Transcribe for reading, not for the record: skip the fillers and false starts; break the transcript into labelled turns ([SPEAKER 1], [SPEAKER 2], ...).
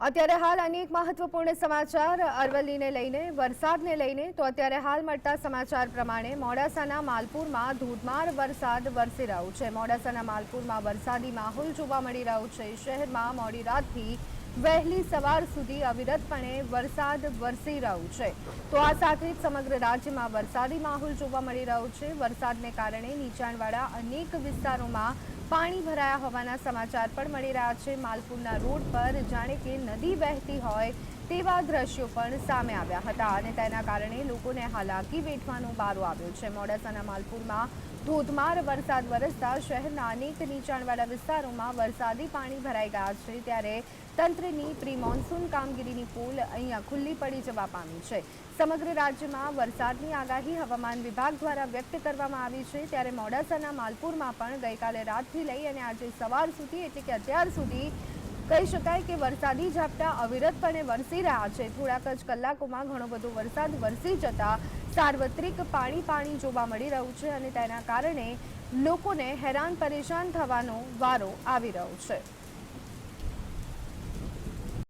[SPEAKER 1] અત્યારે હાલ અનેક મહત્વપૂર્ણ સમાચાર અરવલ્લીને લઈને વરસાદને લઈને તો અત્યારે હાલ મળતા સમાચાર પ્રમાણે મોડાસાના માલપુરમાં ધોધમાર વરસાદ વરસી રહ્યો છે। મોડાસાના માલપુરમાં વરસાદી માહોલ જોવા મળી રહ્યો છે। શહેરમાં મોડી રાતથી વહેલી સવાર સુધી અવિરતપણે વરસાદ વરસી રહ્યો છે। તો આ સાથે જ સમગ્ર રાજ્યમાં વરસાદી માહોલ જોવા મળી રહ્યો છે। વરસાદને કારણે નીચાણવાળા અનેક વિસ્તારોમાં પાણી ભરાયા હોવાના સમાચાર પણ મળી રહ્યા છે। માલપુરના રોડ પર જાણે કે નદી વહેતી હોય તેવા દ્રશ્યો પણ સામે આવ્યા હતા અને તેના કારણે લોકોને હાલાકી વેઠવાનો વારો આવ્યો છે। મોડાસાના માલપુરમાં ધોધમાર વરસાદ વરસતા શહેરના અનેક નીચાણવાળા વિસ્તારોમાં વરસાદી પાણી ભરાઈ ગયા છે। ત્યારે તંત્રની પ્રી મોન્સૂન કામગીરીની પોલ અહીંયા ખુલ્લી પડી જવા પામી છે। સમગ્ર રાજ્યમાં વરસાદની આગાહી હવામાન વિભાગ દ્વારા વ્યક્ત કરવામાં આવી છે। ત્યારે મોડાસાના માલપુરમાં પણ ગઈકાલે રાતથી લઈ અને આજે સવાર સુધી એટલે કે અત્યાર સુધી કહી શકાય કે વરસાદી ઝાપટા અવિરતપણે વરસી રહ્યા છે। થોડાક જ કલાકોમાં ઘણો બધો વરસાદ વરસી જતા સાર્વત્રિક પાણી જોવા મળી રહ્યું છે અને તેના કારણે લોકોને હેરાન પરેશાન થવાનો વારો આવી રહ્યો છે।